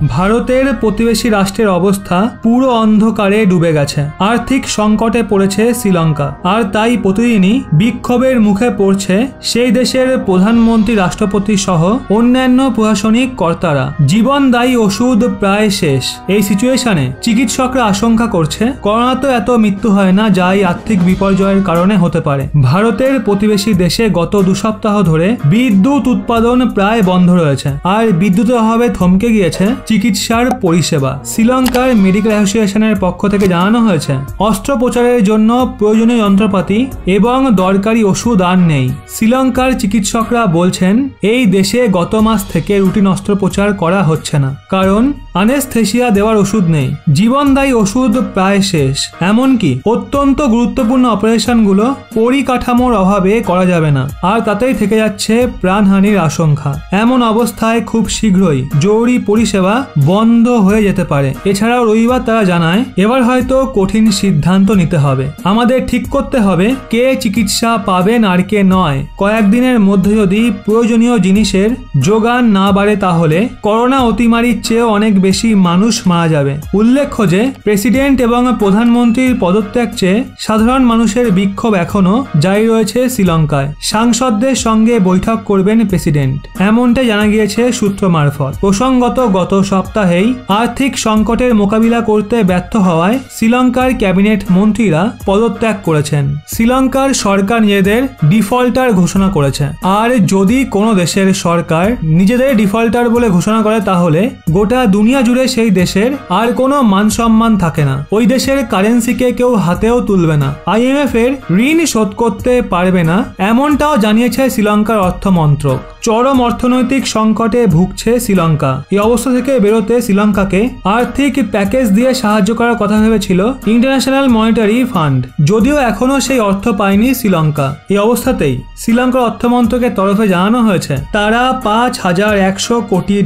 ভারতের প্রতিবেশী রাষ্ট্রের অবস্থা পুরো অন্ধকারে ডুবে গেছে। আর্থিক সংকটে পড়েছে শ্রীলঙ্কা, আর তাই প্রতিদিনই বিক্ষোভের মুখে পড়ছে সেই দেশের প্রধানমন্ত্রী, রাষ্ট্রপতি সহ অন্যান্য প্রশাসনিক কর্তারা। জীবনদায়ী ওষুধ প্রায় শেষ। এই সিচুয়েশনে চিকিৎসকরা আশঙ্কা করছে করোনা তো এত মৃত্যু হয় না, যাই আর্থিক বিপর্যয়ের কারণে হতে পারে। ভারতের প্রতিবেশী দেশে গত 2 সপ্তাহ ধরে বিদ্যুৎ উৎপাদন প্রায় বন্ধ রয়েছে, আর বিদ্যুতের অভাবে থমকে গিয়েছে চিকিৎসার পরিষেবা। শ্রীলঙ্কার মেডিকেল অ্যাসোসিয়েশনের পক্ষ থেকে জানানো হয়েছে অস্ত্রোপচারের জন্য প্রয়োজনীয় যন্ত্রপাতি এবং দরকারি ওষুধ আর নেই। শ্রীলঙ্কার চিকিৎসকরা বলছেন এই দেশে গত মাস থেকে রুটিন অস্ত্রোপচার করা হচ্ছে না, কারণ অ্যানেস্থেসিয়া দেওয়ার ওষুধ নেই। জীবনদায়ী ওষুধ প্রায় শেষ, এমনকি অত্যন্ত গুরুত্বপূর্ণ অপারেশনগুলো পরিকাঠামোর অভাবে করা যাবে না, আর তাতেই থেকে যাচ্ছে প্রাণহানির আশঙ্কা। এমন অবস্থায় খুব শীঘ্রই জরুরি পরিষেবা বন্ধ হয়ে যেতে পারে। এছাড়াও রবিবার তারা জানায় এবার হয়তো কঠিন সিদ্ধান্ত নিতে হবে। আমাদের ঠিক করতে হবে কে চিকিৎসা পাবেন আর কে নয়। কয়েকদিনের মধ্যে যদি প্রয়োজনীয় জিনিসের যোগান না বাড়ে তাহলে করোনা অতিমারির চেয়ে অনেক বেশি মানুষ মারা যাবে। উল্লেখ্য যে প্রেসিডেন্ট এবং প্রধানমন্ত্রীর পদত্যাগ চেয়ে সাধারণ মানুষের বিক্ষোভ এখনো জারি রয়েছে শ্রীলঙ্কায়। সাংসদদের সঙ্গে বৈঠক করবেন প্রেসিডেন্ট, এমনটাই জানা গিয়েছে সূত্র মারফত। প্রসঙ্গত গত সপ্তাহেই আর্থিক সংকটের মোকাবিলা করতে ব্যর্থ হওয়ায় শ্রীলঙ্কার ক্যাবিনেট মন্ত্রীরা পদত্যাগ করেছেন। শ্রীলঙ্কার সরকার নিজেদের ডিফল্টার ঘোষণা করেছে, আর যদি কোনো দেশের সরকার নিজেদের ডিফল্টার বলে ঘোষণা করে তাহলে গোটা দুনিয়া জুড়ে সেই দেশের আর কোনো মান সম্মান থাকে না। ওই দেশের কারেন্সিকে কেউ হাতেও তুলবে না, IMF এর ঋণ শোধ করতে পারবে না, এমনটাও জানিয়েছে শ্রীলঙ্কার অর্থ মন্ত্রক। চরম অর্থনৈতিক সংকটে ভুগছে শ্রীলঙ্কা। এই অবস্থা থেকে বেরোতে শ্রীলঙ্কাকে আর্থিক প্যাকেজ দিয়ে সাহায্য করার কথা ভেবেছিল ইন্টারন্যাশনাল মনিটারি ফান্ড, যদিও এখনো সেই অর্থ পায়নি শ্রীলঙ্কা। এই অবস্থাতেই শ্রীলঙ্কার অর্থমন্ত্রকের তরফে জানানো হয়েছে তারা $5,100 কোটি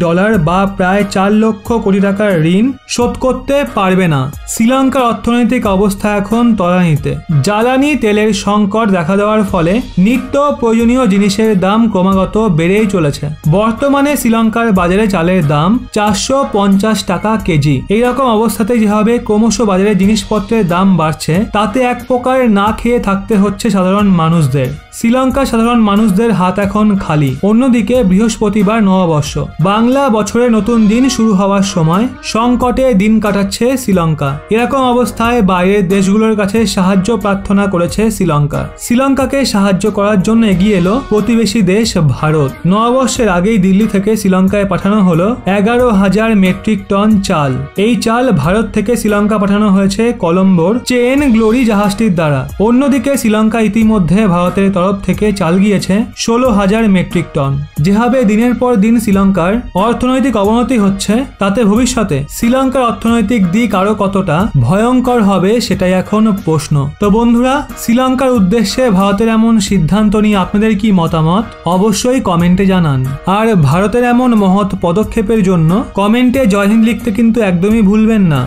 বা প্রায় 4 লক্ষ কোটি টাকার ঋণ শোধ করতে পারবে না। শ্রীলঙ্কার অর্থনৈতিক অবস্থা এখন তলানিতে। জ্বালানি তেলের সংকট দেখা দেওয়ার ফলে নিত্য প্রয়োজনীয় জিনিসের দাম ক্রমাগত বেড়েই চলেছে। বর্তমানে শ্রীলঙ্কার বাজারে চালের দাম 450 টাকা কেজি। এইরকম অবস্থাতে যেভাবে ক্রমশ বাজারে জিনিসপত্রের দাম বাড়ছে, তাতে এক প্রকার না খেয়ে থাকতে হচ্ছে সাধারণ মানুষদের। শ্রীলঙ্কার সাধারণ মানুষদের হাত এখন খালি। অন্যদিকে বৃহস্পতিবার নববর্ষ, বাংলা বছরের নতুন দিন শুরু হওয়ার সময় সংকটে দিন কাটাচ্ছে শ্রীলঙ্কা। এরকম অবস্থায় বাইরের দেশগুলোর কাছে সাহায্য প্রার্থনা করেছে শ্রীলঙ্কা। শ্রীলঙ্কাকে সাহায্য করার জন্য এগিয়ে এলো প্রতিবেশী দেশ ভারত। নববর্ষের আগেই দিল্লি থেকে শ্রীলঙ্কায় পাঠানো হলো 11,000 মেট্রিক টন চাল। এই চাল ভারত থেকে শ্রীলঙ্কা পাঠানো হয়েছে কলম্বোর চেন গ্লোরি জাহাজটির দ্বারা। অন্যদিকে শ্রীলঙ্কা ইতিমধ্যে ভারতের তরফ থেকে চাল গিয়েছে 16,000 মেট্রিক টন। যেভাবে দিনের পর দিন শ্রীলঙ্কার অর্থনৈতিক অবনতি হচ্ছে, তাতে ভবিষ্যতে শ্রীলঙ্কার অর্থনৈতিক দিক আরো কতটা ভয়ঙ্কর হবে সেটাই এখন প্রশ্ন। তো বন্ধুরা, শ্রীলঙ্কার উদ্দেশ্যে ভারতের এমন সিদ্ধান্ত নিয়ে আপনাদের কি মতামত অবশ্যই কমেন্টে জানান। আর ভারতের এমন মহৎ পদক্ষেপের জন্য কমেন্টে জয় হিন্দ লিখতে কিন্তু একদমই ভুলবেন না।